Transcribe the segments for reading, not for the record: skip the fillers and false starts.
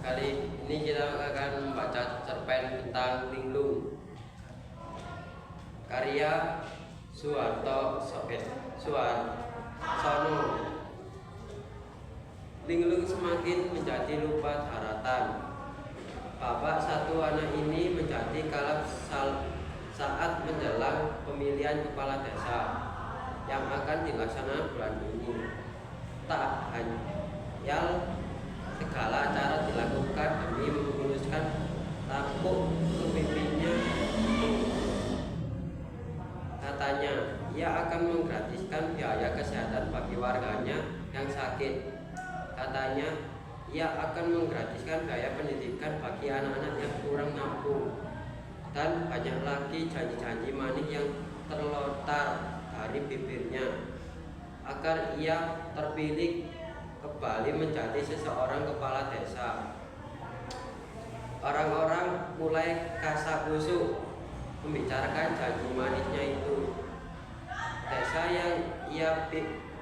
Kali ini kita akan membaca cerpen tentang linglung karya Suarsono. Linglung semakin menjadi lupa daratan. Bapak satu anak ini menjadi kalap saat menjelang pemilihan kepala desa yang akan dilaksanakan bulan ini. Tak hanya segala cara dilakukan demi memuluskan tampuk pemimpinnya. Katanya, ia akan menggratiskan biaya kesehatan bagi warganya yang sakit. Katanya, ia akan menggratiskan biaya pendidikan bagi anak-anak yang kurang mampu. Dan banyak lagi janji-janji manis yang terlontar dari bibirnya agar ia terpilih kembali menjadi seseorang kepala desa. Orang-orang mulai kasakusuk membicarakan janji manisnya itu. Desa yang ia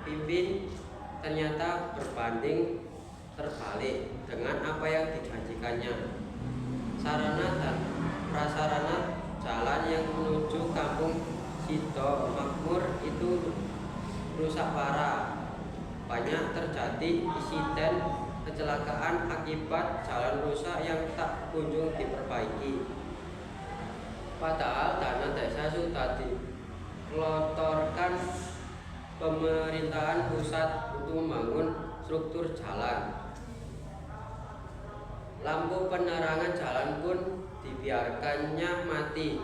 pimpin ternyata berbanding terbalik dengan apa yang dijanjikannya. Sarana dan prasarana jalan yang menuju kampung Sido Makmur itu rusak parah. Banyak terjadi insiden kecelakaan akibat jalan rusak yang tak kunjung diperbaiki. Padahal dana desa sudah digelontorkan pemerintahan pusat untuk membangun struktur jalan. Lampu penerangan jalan pun dibiarkannya mati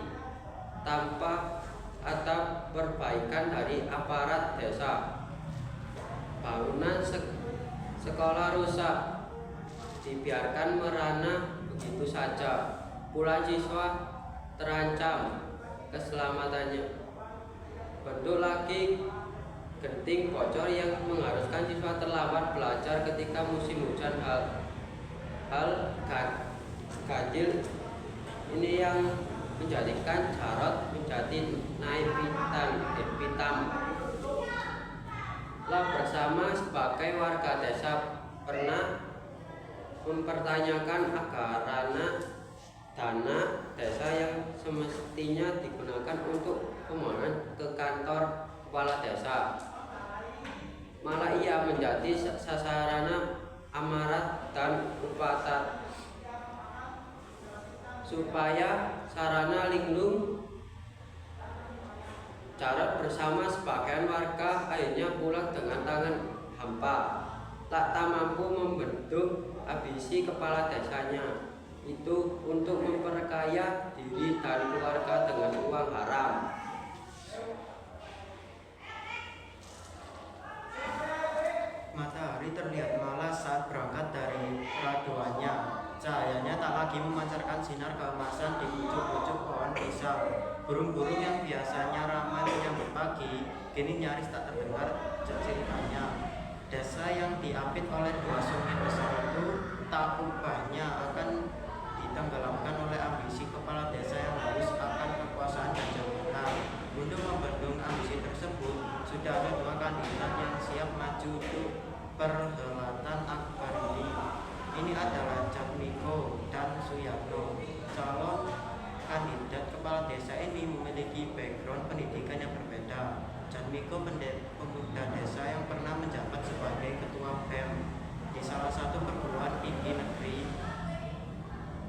tanpa ada perbaikan dari aparat desa. Bangunan sekolah rusak dibiarkan merana begitu saja. Puluhan siswa terancam keselamatannya. Bentuk lagi genting bocor yang mengharuskan siswa terlambat belajar ketika musim hujan. Hal ganjil ini yang menjadikan Jarot menjadi naik pitam. Bersama sebagai warga desa pernah mempertanyakan akarana dana desa yang semestinya digunakan untuk pembangunan ke kantor kepala desa. Malah ia menjadi sasaran amarah dan upata supaya sarana linglung. Jarot bersama sebagian warga akhirnya pulang dengan tangan hampa, tak mampu membendung ambisi kepala desanya itu untuk memperkaya diri dan keluarga dengan uang haram. Matahari terlihat malas saat berangkat dari raduannya. Cahayanya tak lagi memancarkan sinar keemasan di pucuk-pucuk pohon pisang. Burung-burung yang biasanya ramai menyambut pagi, kini nyaris tak terdengar ceritanya. Desa yang diapit oleh dua sungai besar itu tak ubahnya akan ditenggelamkan oleh ambisi kepala desa yang haus akan kekuasaan dan jabatan. Untuk membendung ambisi tersebut, sudah ada dua kandidat yang siap maju untuk perhelatan akbar ini. Ini adalah Jatmiko dan Suyatno. Calon kandidat kepala desa ini memiliki background pendidikan yang berbeda. Jatmiko pemuda desa yang pernah menjabat sebagai ketua BEM di salah satu perguruan tinggi negeri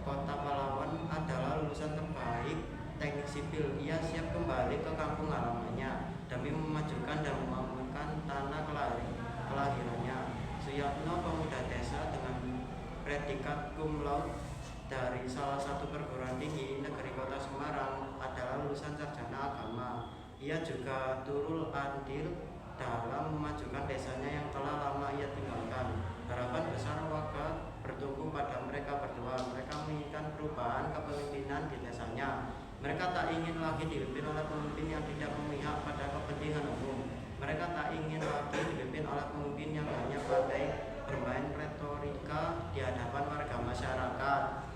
Kota Pahlawan, adalah lulusan terbaik teknik sipil. Ia siap kembali ke kampung halamannya demi memajukan dan membangunkan tanah kelahirannya. Suyatno, pemuda desa dengan predikat cum laude dari salah satu perguruan tinggi negeri Kota Semarang, adalah lulusan sarjana agama. Ia juga turut andil dalam memajukan desanya yang telah lama ia tinggalkan. Harapan besar warga bertumbuh pada mereka berdua. Mereka menginginkan perubahan kepemimpinan di desanya. Mereka tak ingin lagi dipimpin oleh pemimpin yang tidak memihak pada kepentingan umum. Mereka tak ingin lagi dipimpin oleh pemimpin yang hanya pandai bermain retorika di hadapan warga masyarakat.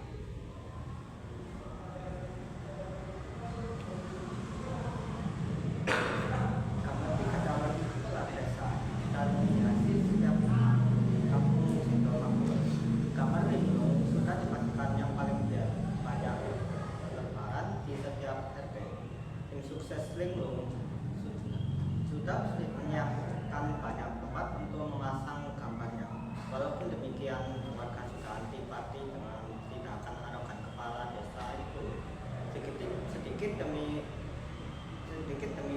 dan hasil setiap kampung Sido Makmur. Kamar Linglung seperti dengan tindakan arogan kepala desa itu sedikit demi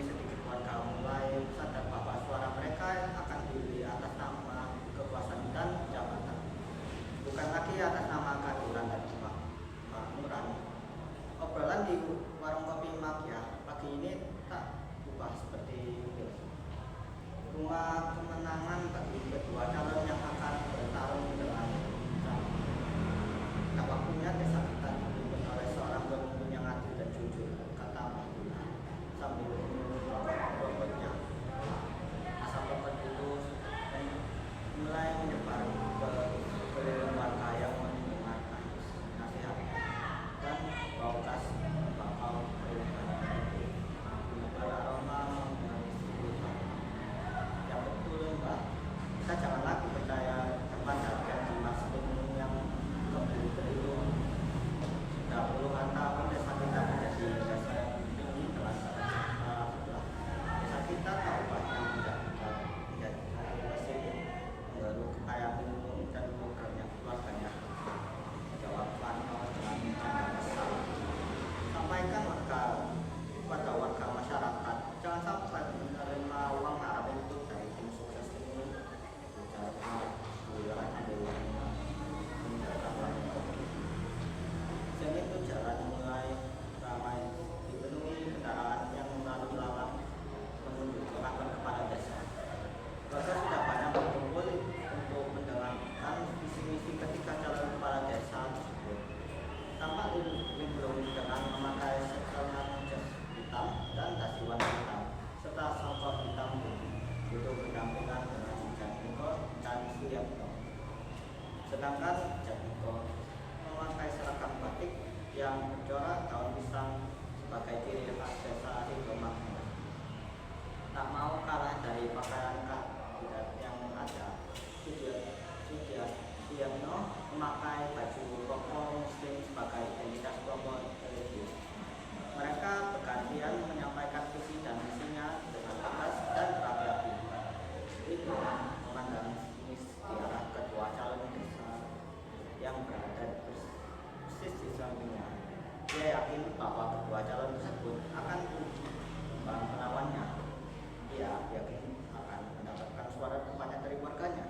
sedikit warga mulai sadar bahwa suara mereka akan dibeli atas nama kekuasaan dan jabatan, bukan lagi atas nama keadilan dan kemakmuran. Obrolan di warung kopi Makia pagi ini tak berubah seperti itu. Rumah kemenangan bagi kedua calon yang akan bertarung dengan kencang. Tak waktunya desa kita dipimpin oleh seorang pemimpin yang adil dan jujur, kata Mahduna sambil menurut rokoknya. Asap rokok itu mulai menyebar ke keliling warga yang mendengar nasihatnya, dan bau gas bakal menyebar aroma mengharis hutan. Ya betul Mbak, kita jangan lagi percaya kepada janji Mas Bung yang kebeli itu. Sudah puluhan tahun desa kita menjadi desa yang tinggi telah setelah desa kita tak ubahnya menjadi mesin menggaruk kekayaan ilmu dan programnya keluarganya. Jawab Pano dengan canda besar. Sampaikan kepada warga masyarakat, jangan sampai menerima uang haram itu dari tim sukses ini. Ujar Bulan Dewana menjaga warung kopi. Siang itu jalan mulai ramai, dipenuhi kendaraan yang lalu lalang menuju ke kantor kepala desa. Warga sudah banyak berkumpul untuk mendengarkan visi misi ketika calon kepala desa tersebut. Tampak Linglung dengan memakai setelan jas hitam dan dasi warna hitam serta songkok hitam duduk berdampingan dengan Jatmiko dan Suyatno. Sedangkan Jatmiko memakai seragam batik yang bercorak daun pisang sebagai ciri khas desa Sidomakmur. Tak mau kalah dari pakaian kandidat yang ada, Suyatno memakai baju koko muslim sebagai identitas kelompok religius. Mereka bergantian menyampaikan visi dan misinya dengan tegas dan berapi-api. Itu memandang sinis di arah kedua calon desa yang berada persis di sampingnya. Dia yakin bahwa kedua calon tersebut akan tumbang melawannya. Dia yakin akan mendapatkan suara banyak dari warganya.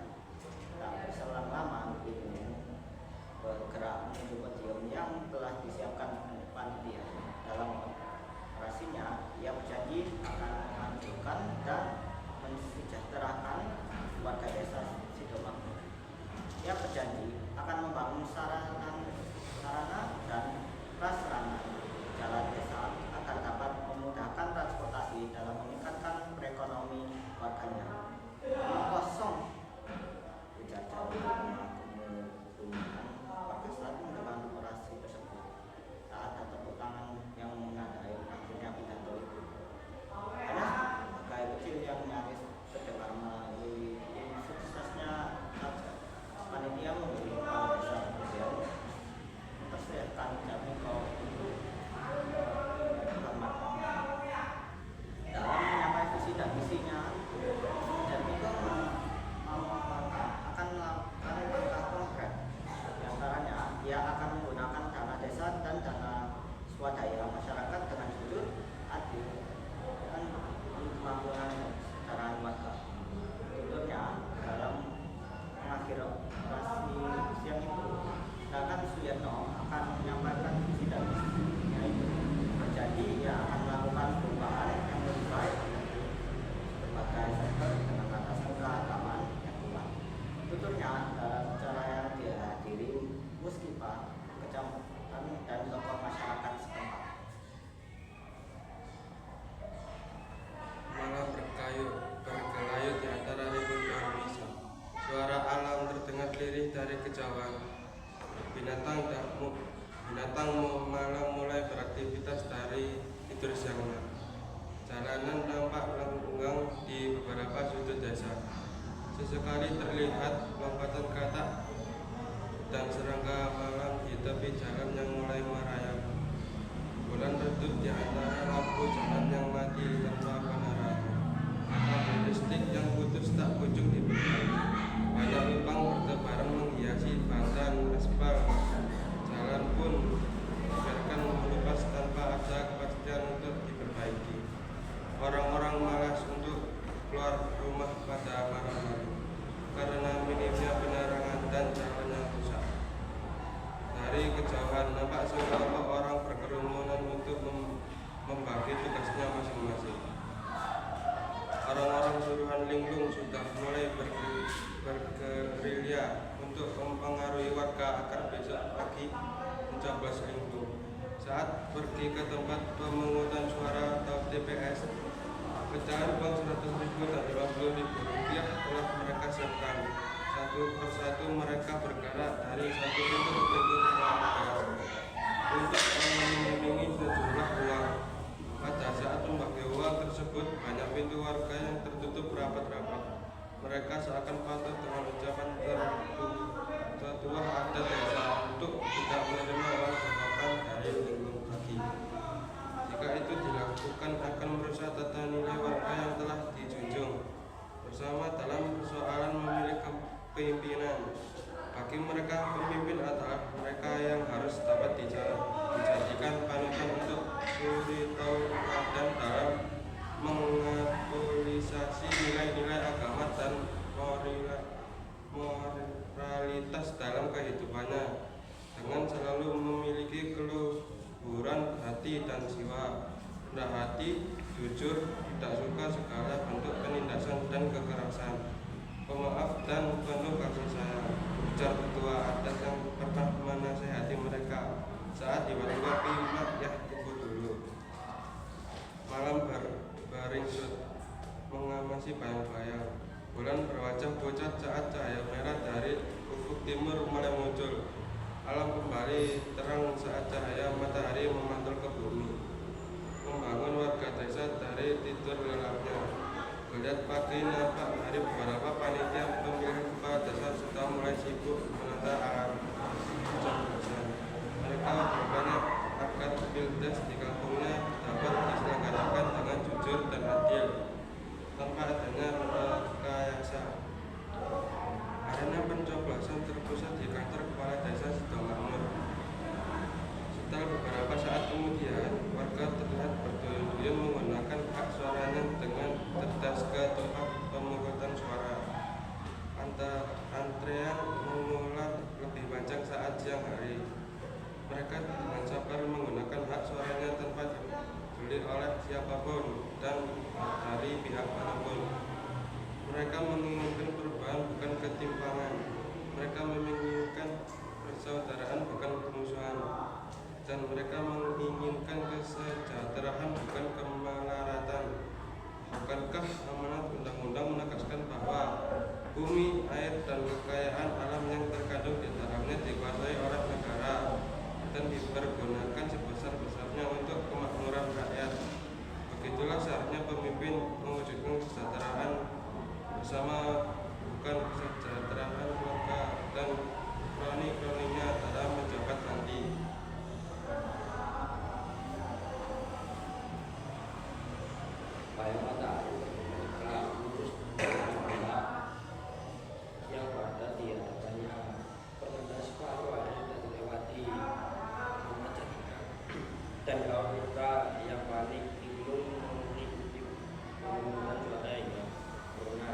Tak berselang lama, itu bergerak menuju podium yang telah disiapkan panitia. Dalam operasinya, ia berjanji akan memajukan dan mensejahterakan warga desa Sidomakmur. Ia berjanji akan membangun sarana dan prasarana jalan desa agar dapat memudahkan transportasi dalam meningkatkan perekonomian warganya. Kosong ujar kemudian warga saat mendengar orasi tersebut. Tak ada tepuk tangan yang menandai akhirnya pidato itu. Hanya gaya kecil yang nyaris terdengar melalui suksesnya saja. Panitia memilih kepala desa kemudian mempersiapkan Jatmiko untuk dalam menyampaikan visi dan misinya. Jatmiko akan melakukan langkah konkret. Di antaranya, ia akan menggunakan dana desa dan dana swadaya masyarakat dengan jujur, adil, dan kemampuan kesejahteraan warga. Tuturnya dalam mengakhiri operasi siang itu, sedangkan Suyatno akan menyampaikan visi dan misinya itu. Berjanji ia akan melakukan perubahan yang lebih baik berbagai sektor dengan landasan keagamaan yang kuat. Tuturnya dalam acara yang dihadiri Muskipa, kecamatan dan tokoh masyarakat setempat. Malam bergelayut di antara ribuan pohon pisang. Suara alam terdengar lirih dari kejauhan. Binatang malam mulai beraktivitas dari tidur siangnya. Jalanan tampak lenggang di beberapa sudut desa. Sesekali terlihat lompatan katak dan serangga malam di tepi jalan yang mulai merayap. Bulan redup di antara lampu jalan yang mati tanpa penerangan. Kabel listrik yang putus tak kunjung diperbaiki. Banyak lubang bertebaran menghiasi badan aspal kejauhan nampak sekelompok orang berkerumunan untuk membagi tugasnya masing-masing. Orang-orang suruhan linglung sudah mulai bergerilya untuk mempengaruhi warga agar besok pagi mencoblos linglung. Saat pergi ke tempat pemungutan suara atau TPS, pecahan uang 100.000 dan 50.000 rupiah telah mereka siapkan. Satu persatu mereka bergerak dari satu pintu ke pintu TPS untuk mengiringi sejumlah uang. Pada saat membagi uang tersebut, banyak pintu warga yang tertutup rapat-rapat. Mereka seakan patuh dengan ucapan tertua adat desa untuk tidak menerima uang setokan dari linglung pagi. Jika itu dilakukan akan merusak tata nilai warga yang telah dijunjung bersama dalam persoalan memilih kepemimpinan. Bagi mereka, pemimpin adalah mereka yang harus dapat dijadikan panutan untuk suri tauladan dalam mengaktualisasi nilai-nilai agama dan moralitas dalam kehidupannya, dengan selalu memiliki keluhuran hati dan jiwa, rendah hati, jujur, tidak suka segala bentuk penindasan dan kekerasan, pemaaf dan penuh kasih sayang, ujar ketua adat yang pernah menasehati mereka saat diwati Mak Yah tunggu dulu. Malam beringsut mengamasi bayang-bayang. Bulan berwajah pucat saat cahaya merah dari ufuk timur mulai muncul. Alam kembali terang saat cahaya matahari memantul ke bumi, membangun warga desa dari tidur lelapnya. Geliat pagi nampak dari beberapa panitia pemilihan kepala desa sudah mulai sibuk menata alat coblosan. Mereka berbanyak agar pilpres di kampungnya dapat diselenggarakan dengan jujur dan adil, tanpa adanya rekayasa. Arena pencoblosan terpusat di kantor kepala desa Sidomakmur. Setelah beberapa saat kemudian, warga terlihat berduyun-duyun menggunakan hak suaranya dengan cerdas ke tempat pemungutan suara. Antrean mengular lebih panjang saat siang hari. Mereka dengan sabar menggunakan hak suaranya tanpa dibeli oleh siapapun dan dari pihak manapun. Mereka menginginkan perubahan bukan ketimpangan. Mereka menginginkan persaudaraan bukan permusuhan. Dan mereka menginginkan kesejahteraan bukan kemelaratan. Bukankah amanat undang-undang menegaskan bahwa bumi, air, dan kekayaan alam yang terkandung di dalamnya dikuasai oleh negara dan dipergunakan sebesar-besarnya untuk kemakmuran rakyat? Begitulah seharusnya pemimpin mewujudkan kesejahteraan bersama, bukan kesejahteraan keluarga dan kroni-kroninya dalam menjabat nanti. Bayang matahari bergerak lurus dari barat yang pada di hadapannya permata separuh air sudah dilewati memacetnya, dan kawan muka yang panik bingung mengikuti pengumuman suara hingga sempurna.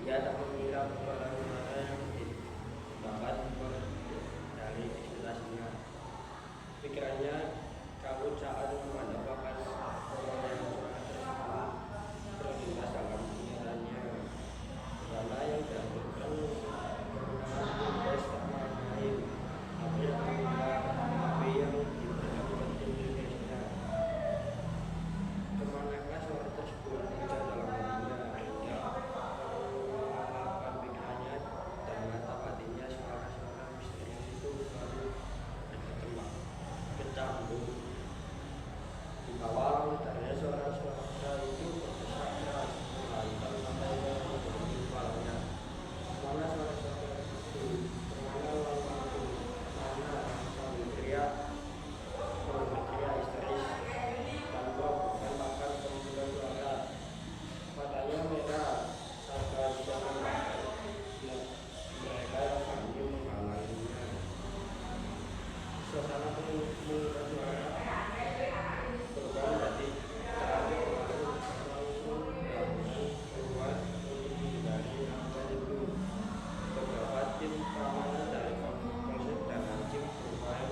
Ia tak mengira perkara-perkara yang dapat dari ekspektasinya. Pikirannya kabut saat memandangkan orang yang berlintas dalam pikirannya. Dana yang dihasilkan menggunakan pilpres tak main-main. Hampir tapi yang diperlukan Indonesia. Kemanakah suara tersebut ujar dalam hatinya. Ia mengamalkan pikirannya dan menatap hatinya. Suara-suara misterius itu selalu bergema, bercambung. Di bawah lautannya suara-suara itu berdesak keras, melainkan sampai menghubungi kepalanya. Mana suara-suara itu? Kemana lautan itu? Mana? Sambil berteriak histeris tanpa menambahkan pemungutan suara. Matanya merah, sangka bisa menambahkan mereka yang sambil menghalanginya. Suasana pemungutan suara berubah menjadi cair langsung dan kuat untuk menghindari angka itu. Beberapa tim keamanan dari Polsek dan Hakim berupaya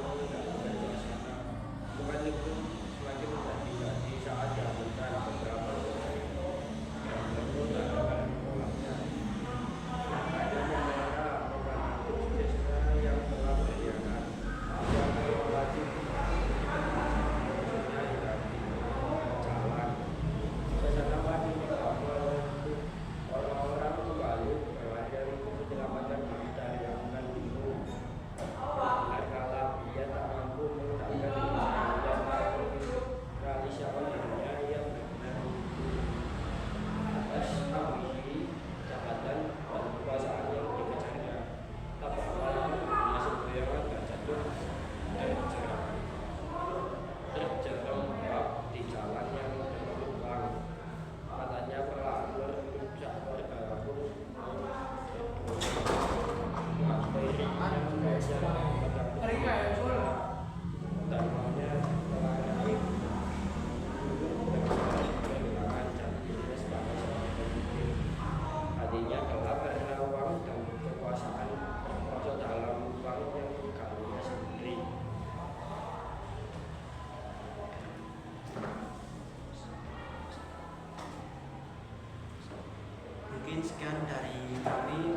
sekian dari kami.